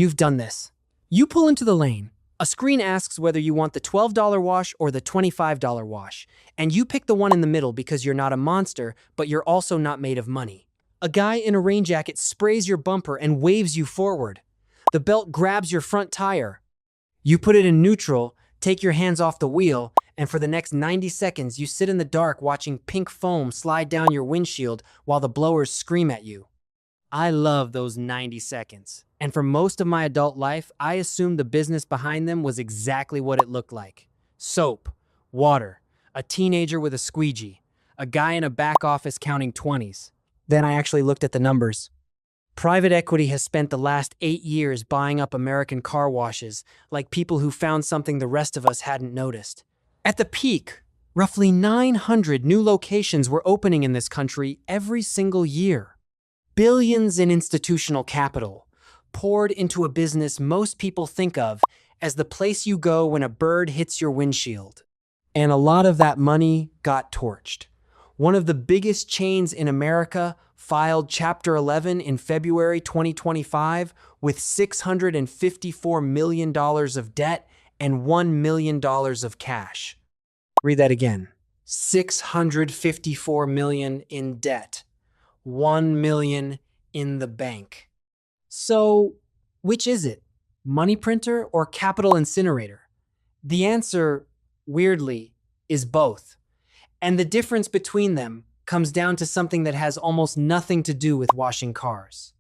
You've done this. You pull into the lane. A screen asks whether you want the $12 wash or the $25 wash, and you pick the one in the middle because you're not a monster, but you're also not made of money. A guy in a rain jacket sprays your bumper and waves you forward. The belt grabs your front tire. You put it in neutral, take your hands off the wheel, and for the next 90 seconds, you sit in the dark watching pink foam slide down your windshield while the blowers scream at you. I love those 90 seconds. And for most of my adult life, I assumed the business behind them was exactly what it looked like. Soap, water, a teenager with a squeegee, a guy in a back office counting 20s. Then I actually looked at the numbers. Private equity has spent the last 8 years buying up American car washes, like people who found something the rest of us hadn't noticed. At the peak, roughly 900 new locations were opening in this country every single year. Billions in institutional capital poured into a business most people think of as the place you go when a bird hits your windshield. And a lot of that money got torched. One of the biggest chains in America filed Chapter 11 in February 2025 with $654 million of debt and $1 million of cash. Read that again. $654 million in debt. $1 million in the bank. So, which is it? Money printer or capital incinerator? The answer, weirdly, is both. And the difference between them comes down to something that has almost nothing to do with washing cars.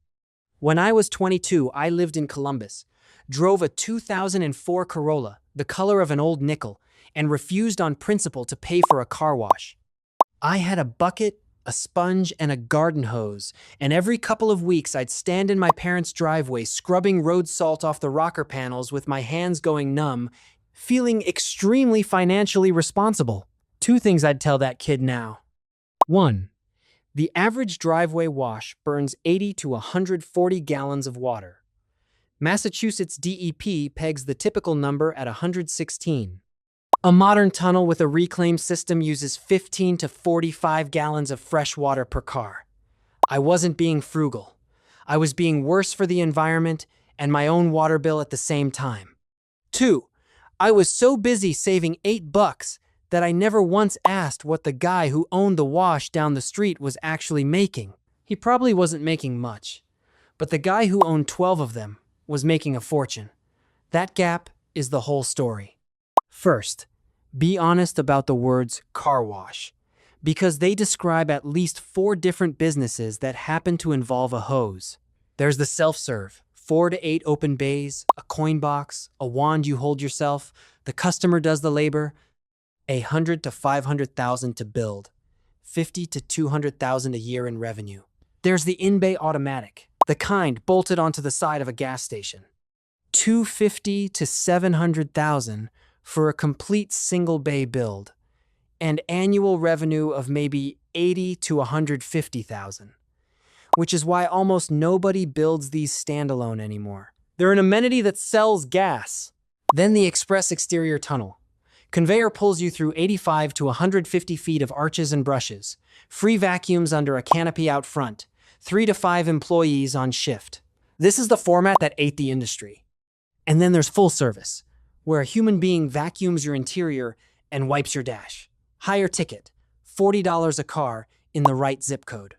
When I was 22, I lived in Columbus, drove a 2004 Corolla, the color of an old nickel, and refused on principle to pay for a car wash. I had a bucket, a sponge, and a garden hose, and every couple of weeks I'd stand in my parents' driveway scrubbing road salt off the rocker panels with my hands going numb, feeling extremely financially responsible. 2 things I'd tell that kid now. 1. The average driveway wash burns 80 to 140 gallons of water. Massachusetts DEP pegs the typical number at 116. A modern tunnel with a reclaim system uses 15 to 45 gallons of fresh water per car. I wasn't being frugal. I was being worse for the environment and my own water bill at the same time. 2. I was so busy saving $8 that I never once asked what the guy who owned the wash down the street was actually making. He probably wasn't making much, but the guy who owned 12 of them was making a fortune. That gap is the whole story. First, be honest about the words car wash, because they describe at least 4 different businesses that happen to involve a hose. There's the self-serve, 4 to 8 open bays, a coin box, a wand you hold yourself, the customer does the labor, $100,000 to $500,000 to build, $50,000 to $200,000 a year in revenue. There's the in-bay automatic, the kind bolted onto the side of a gas station, $250,000 to $700,000 for a complete single-bay build, and annual revenue of maybe $80,000 to $150,000, which is why almost nobody builds these standalone anymore. They're an amenity that sells gas. Then the express exterior tunnel. Conveyor pulls you through 85 to 150 feet of arches and brushes, free vacuums under a canopy out front, 3 to 5 employees on shift. This is the format that ate the industry. And then there's full service, where a human being vacuums your interior and wipes your dash. Higher ticket, $40 a car in the right zip code.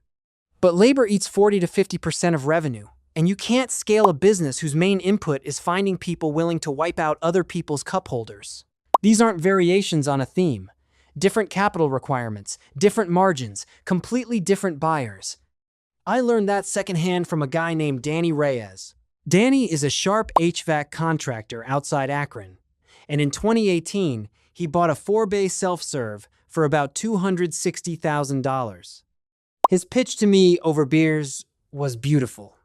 But labor eats 40 to 50% of revenue, and you can't scale a business whose main input is finding people willing to wipe out other people's cup holders. These aren't variations on a theme. Different capital requirements, different margins, completely different buyers. I learned that secondhand from a guy named Danny Reyes. Danny is a sharp HVAC contractor outside Akron, and in 2018, he bought a 4-bay self-serve for about $260,000. His pitch to me over beers was beautiful.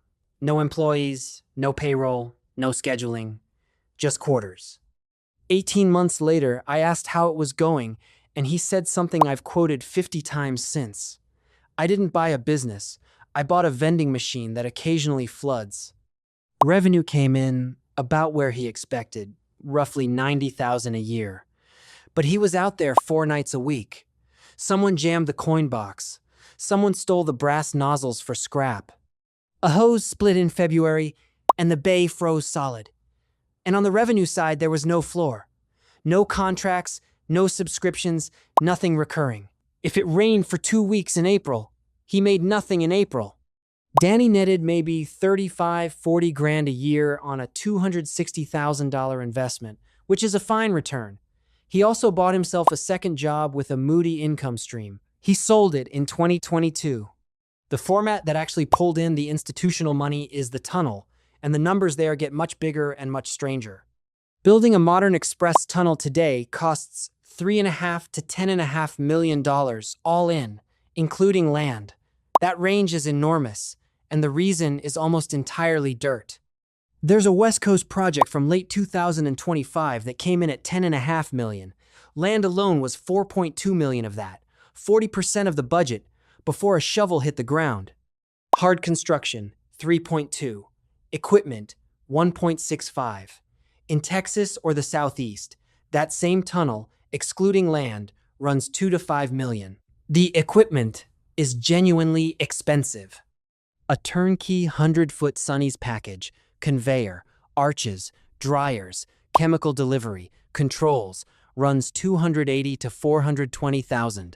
No employees, no payroll, no scheduling, just quarters. 18 months later, I asked how it was going, and he said something I've quoted 50 times since. I didn't buy a business. I bought a vending machine that occasionally floods. Revenue came in about where he expected, roughly $90,000 a year. But he was out there 4 nights a week. Someone jammed the coin box. Someone stole the brass nozzles for scrap. A hose split in February, and the bay froze solid. And on the revenue side, there was no floor. No contracts, no subscriptions, nothing recurring. If it rained for 2 weeks in April, he made nothing in April. Danny netted maybe 40 grand a year on a $260,000 investment, which is a fine return. He also bought himself a second job with a moody income stream. He sold it in 2022. The format that actually pulled in the institutional money is the tunnel, and the numbers there get much bigger and much stranger. Building a modern express tunnel today costs $3.5 to $10.5 million all in, including land. That range is enormous, and the reason is almost entirely dirt. There's a West Coast project from late 2025 that came in at $10.5 million. Land alone was $4.2 million of that, 40% of the budget, before a shovel hit the ground. Hard construction, $3.2. Equipment, $1.65. In Texas or the Southeast, that same tunnel, excluding land, runs $2 to $5 million. The equipment is genuinely expensive. A turnkey 100-foot Sonny's package, conveyor, arches, dryers, chemical delivery, controls, runs $280,000 to $420,000.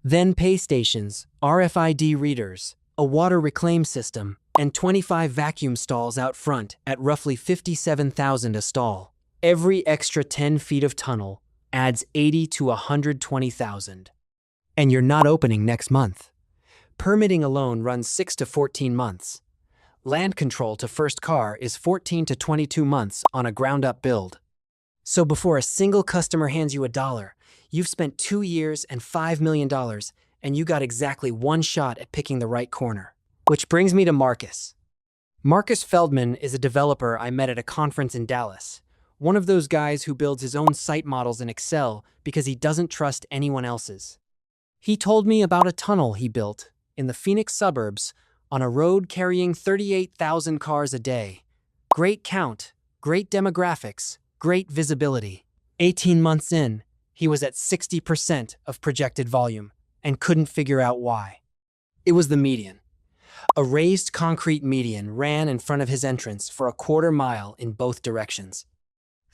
Then pay stations, RFID readers, a water reclaim system, and 25 vacuum stalls out front at roughly $57,000 a stall. Every extra 10 feet of tunnel adds $80,000 to $120,000. And you're not opening next month. Permitting alone runs 6 to 14 months. Land control to first car is 14 to 22 months on a ground-up build. So before a single customer hands you $1, you've spent 2 years and $5 million, and you got exactly one shot at picking the right corner. Which brings me to Marcus. Marcus Feldman is a developer I met at a conference in Dallas. One of those guys who builds his own site models in Excel because he doesn't trust anyone else's. He told me about a tunnel he built in the Phoenix suburbs on a road carrying 38,000 cars a day. Great count, great demographics, great visibility. 18 months in, he was at 60% of projected volume and couldn't figure out why. It was the median. A raised concrete median ran in front of his entrance for a quarter mile in both directions.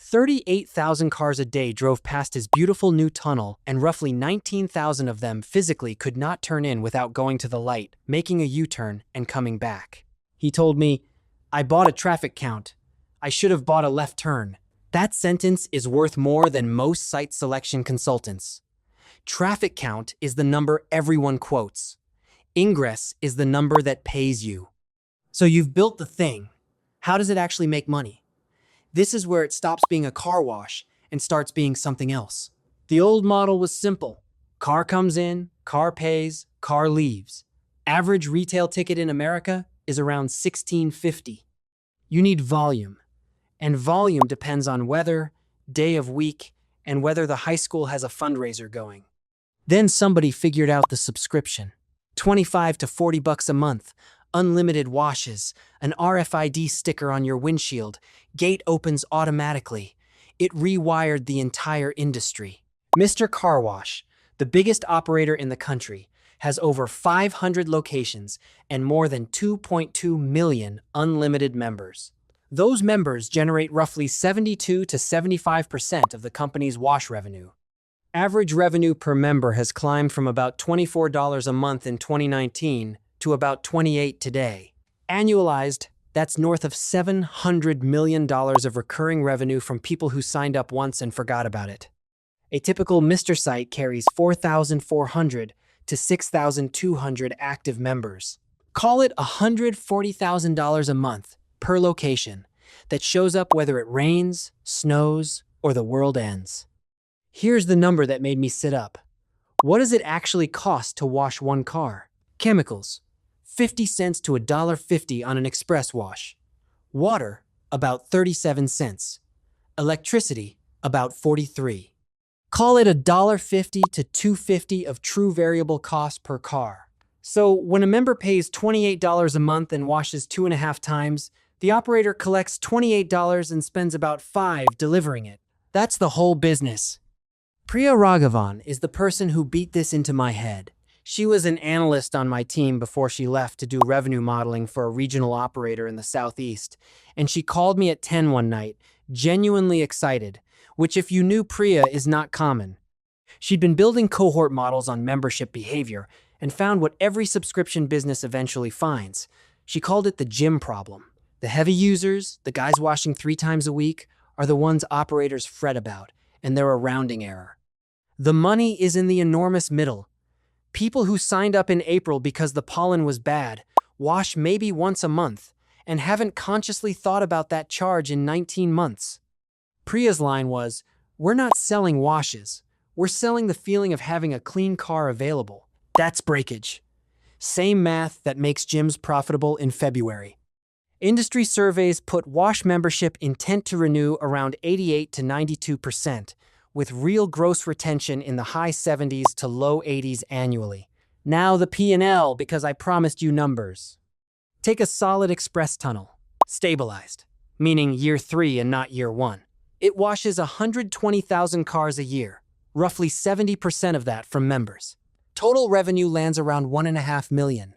38,000 cars a day drove past his beautiful new tunnel, and roughly 19,000 of them physically could not turn in without going to the light, making a U-turn, and coming back. He told me, "I bought a traffic count. I should have bought a left turn." That sentence is worth more than most site selection consultants. Traffic count is the number everyone quotes. Ingress is the number that pays you. So you've built the thing. How does it actually make money? This is where it stops being a car wash and starts being something else. The old model was simple. Car comes in, car pays, car leaves. Average retail ticket in America is around $16.50. You need volume. And volume depends on weather, day of week, and whether the high school has a fundraiser going. Then somebody figured out the subscription. $25 to $40 a month, unlimited washes, an RFID sticker on your windshield, gate opens automatically. It rewired the entire industry. Mr. Car Wash, the biggest operator in the country, has over 500 locations and more than 2.2 million unlimited members. Those members generate roughly 72 to 75% of the company's wash revenue. Average revenue per member has climbed from about $24 a month in 2019 to about $28 today. Annualized, that's north of $700 million of recurring revenue from people who signed up once and forgot about it. A typical Mr. site carries 4,400 to 6,200 active members. Call it $140,000 a month per location that shows up whether it rains, snows, or the world ends. Here's the number that made me sit up. What does it actually cost to wash one car? Chemicals, 50 cents to $1.50 on an express wash. Water, about 37 cents. Electricity, about 43. Call it $1.50 to $2.50 of true variable cost per car. So when a member pays $28 a month and washes 2.5 times, the operator collects $28 and spends about $5 delivering it. That's the whole business. Priya Raghavan is the person who beat this into my head. She was an analyst on my team before she left to do revenue modeling for a regional operator in the Southeast, and she called me at 10 one night, genuinely excited, which if you knew Priya is not common. She'd been building cohort models on membership behavior and found what every subscription business eventually finds. She called it the gym problem. The heavy users, the guys washing 3 times a week, are the ones operators fret about, and they're a rounding error. The money is in the enormous middle. People who signed up in April because the pollen was bad wash maybe once a month and haven't consciously thought about that charge in 19 months. Priya's line was, "We're not selling washes. We're selling the feeling of having a clean car available." That's breakage. Same math that makes gyms profitable in February. Industry surveys put wash membership intent to renew around 88 to 92%, with real gross retention in the high 70s to low 80s annually. Now the P&L, because I promised you numbers. Take a solid express tunnel, stabilized, meaning year 3 and not year 1. It washes 120,000 cars a year, roughly 70% of that from members. Total revenue lands around 1.5 million.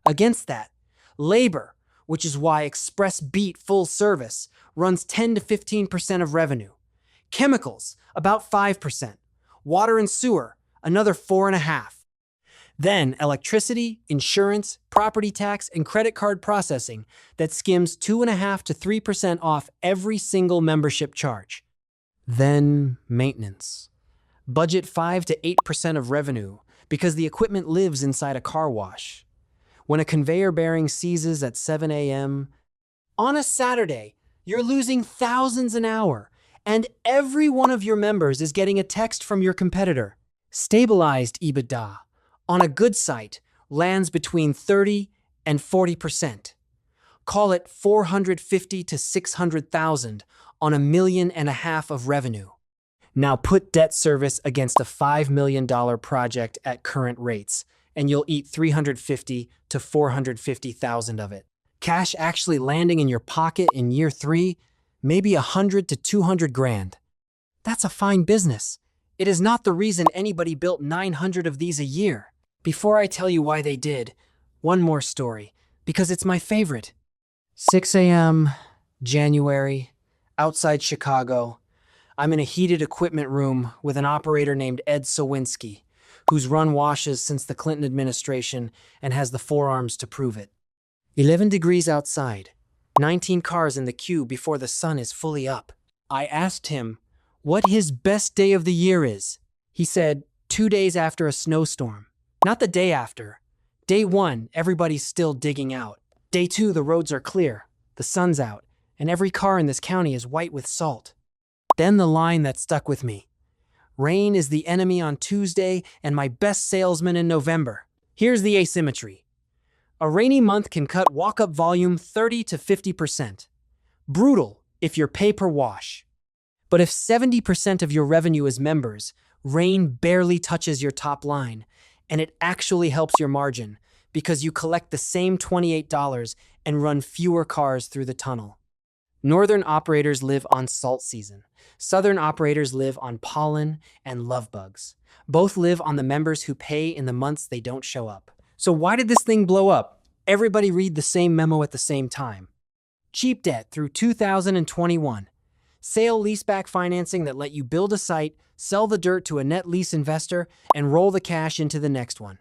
Against that, labor, which is why Express Beat full service runs 10 to 15% of revenue. Chemicals, about 5%. Water and sewer, another 4.5%. Then electricity, insurance, property tax, and credit card processing that skims 2.5 to 3% off every single membership charge. Then maintenance. Budget 5 to 8% of revenue because the equipment lives inside a car wash. When a conveyor bearing seizes at 7 a.m. on a Saturday, you're losing thousands an hour, and every one of your members is getting a text from your competitor. Stabilized EBITDA on a good site lands between 30 and 40%. Call it 450 to 600,000 on $1.5 million of revenue. Now put debt service against a $5 million project at current rates, and you'll eat 350 to 450,000 of it. Cash actually landing in your pocket in year 3, maybe 100 to 200 grand. That's a fine business. It is not the reason anybody built 900 of these a year. Before I tell you why they did, one more story, because it's my favorite. 6 a.m., January, outside Chicago. I'm in a heated equipment room with an operator named Ed Sowinski, who's run washes since the Clinton administration and has the forearms to prove it. 11 degrees outside, 19 cars in the queue before the sun is fully up. I asked him what his best day of the year is. He said 2 days after a snowstorm. Not the day after. Day 1, everybody's still digging out. Day 2, the roads are clear, the sun's out, and every car in this county is white with salt. Then the line that stuck with me. Rain is the enemy on Tuesday and my best salesman in November. Here's the asymmetry. A rainy month can cut walk-up volume 30 to 50%. Brutal if you're pay per wash. But if 70% of your revenue is members, rain barely touches your top line, and it actually helps your margin because you collect the same $28 and run fewer cars through the tunnel. Northern operators live on salt season. Southern operators live on pollen and love bugs. Both live on the members who pay in the months they don't show up. So why did this thing blow up? Everybody read the same memo at the same time. Cheap debt through 2021. Sale-leaseback financing that let you build a site, sell the dirt to a net lease investor, and roll the cash into the next one.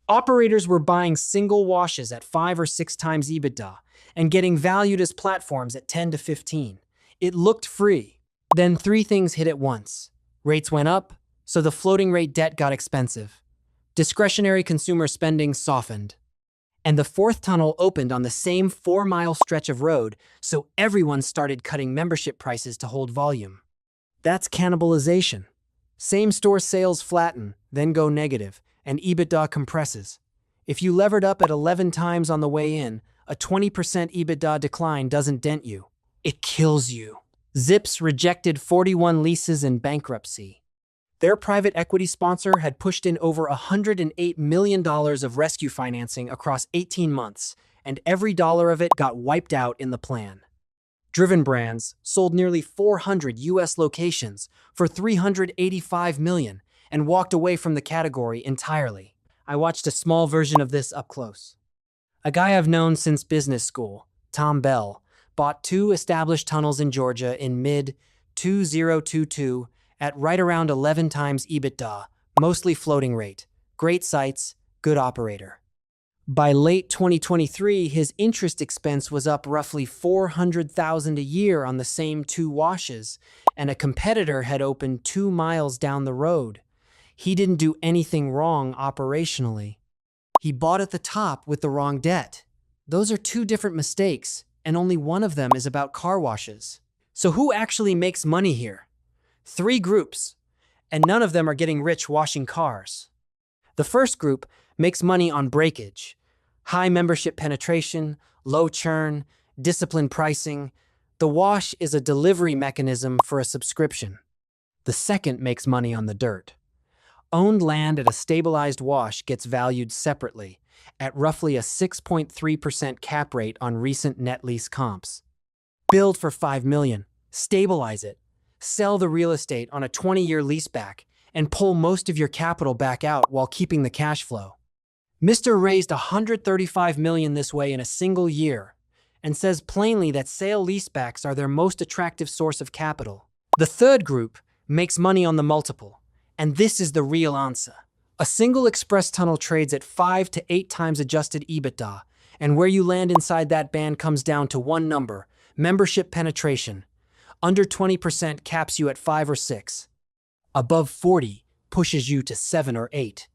Operators were buying single washes at 5 or 6 times EBITDA and getting valued as platforms at 10 to 15. It looked free. Then 3 things hit at once. Rates went up, so the floating rate debt got expensive. Discretionary consumer spending softened. And the 4th tunnel opened on the same 4-mile stretch of road, so everyone started cutting membership prices to hold volume. That's cannibalization. Same-store sales flatten, then go negative, and EBITDA compresses. If you levered up at 11 times on the way in, a 20% EBITDA decline doesn't dent you. It kills you. Zips rejected 41 leases in bankruptcy. Their private equity sponsor had pushed in over $108 million of rescue financing across 18 months, and every dollar of it got wiped out in the plan. Driven Brands sold nearly 400 U.S. locations for $385 million and walked away from the category entirely. I watched a small version of this up close. A guy I've known since business school, Tom Bell, bought 2 established tunnels in Georgia in mid-2022 at right around 11 times EBITDA, mostly floating rate. Great sites, good operator. By late 2023, his interest expense was up roughly $400,000 a year on the same 2 washes, and a competitor had opened 2 miles down the road. He didn't do anything wrong operationally. He bought at the top with the wrong debt. Those are 2 different mistakes, and only one of them is about car washes. So who actually makes money here? 3 groups, and none of them are getting rich washing cars. The first group makes money on breakage, high membership penetration, low churn, disciplined pricing. The wash is a delivery mechanism for a subscription. The second makes money on the dirt. Owned land at a stabilized wash gets valued separately, at roughly a 6.3% cap rate on recent net lease comps. Build for $5 million, stabilize it, sell the real estate on a 20-year leaseback, and pull most of your capital back out while keeping the cash flow. Mr. raised $135 million this way in a single year, and says plainly that sale-leasebacks are their most attractive source of capital. The third group makes money on the multiple, and this is the real answer. A single express tunnel trades at 5 to 8 times adjusted EBITDA, and where you land inside that band comes down to one number: membership penetration. Under 20% caps you at 5 or 6. Above 40 pushes you to 7 or 8.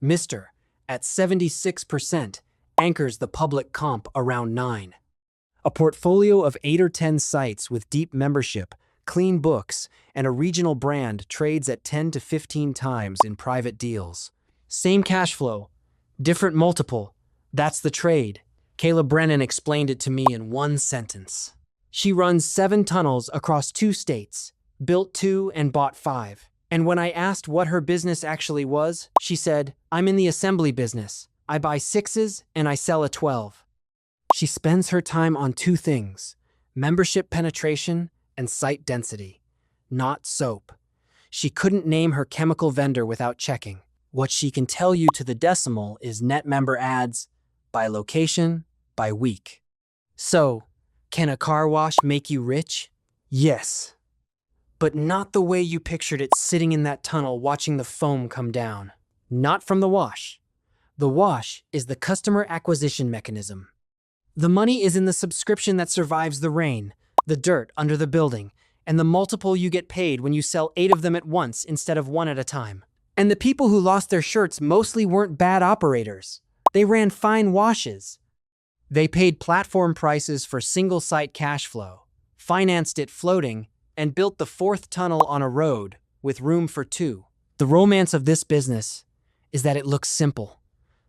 Mr. at 76% anchors the public comp around 9. A portfolio of 8 or 10 sites with deep membership, clean books, and a regional brand trades at 10 to 15 times in private deals. Same cash flow, different multiple. That's the trade. Kayla Brennan explained it to me in one sentence. She runs 7 tunnels across 2 states, built 2 and bought 5. And when I asked what her business actually was, she said, "I'm in the assembly business. I buy 6s and I sell a 12. She spends her time on 2 things: membership penetration and site density. Not soap. She couldn't name her chemical vendor without checking. What she can tell you to the decimal is net member adds by location, by week. So, can a car wash make you rich? Yes. But not the way you pictured it, sitting in that tunnel watching the foam come down. Not from the wash. The wash is the customer acquisition mechanism. The money is in the subscription that survives the rain, the dirt under the building, and the multiple you get paid when you sell 8 of them at once instead of 1 at a time. And the people who lost their shirts mostly weren't bad operators. They ran fine washes. They paid platform prices for single-site cash flow, financed it floating, and built the 4th tunnel on a road with room for 2. The romance of this business is that it looks simple.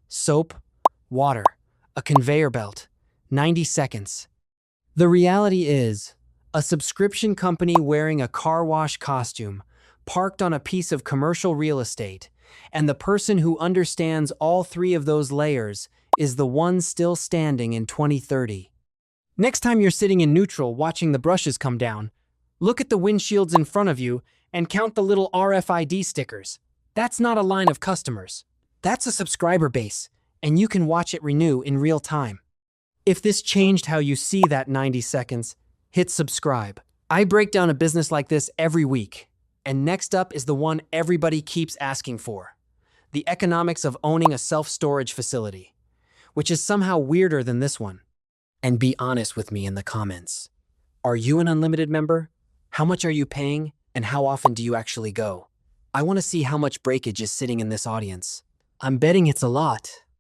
Soap, water, a conveyor belt, 90 seconds. The reality is, a subscription company wearing a car wash costume, parked on a piece of commercial real estate, and the person who understands all 3 of those layers is the one still standing in 2030. Next time you're sitting in neutral watching the brushes come down, look at the windshields in front of you and count the little RFID stickers. That's not a line of customers. That's a subscriber base, and you can watch it renew in real time. If this changed how you see that 90 seconds, hit subscribe. I break down a business like this every week, and next up is the one everybody keeps asking for: the economics of owning a self-storage facility, which is somehow weirder than this one. And be honest with me in the comments. Are you an unlimited member? How much are you paying, and how often do you actually go? I want to see how much breakage is sitting in this audience. I'm betting it's a lot.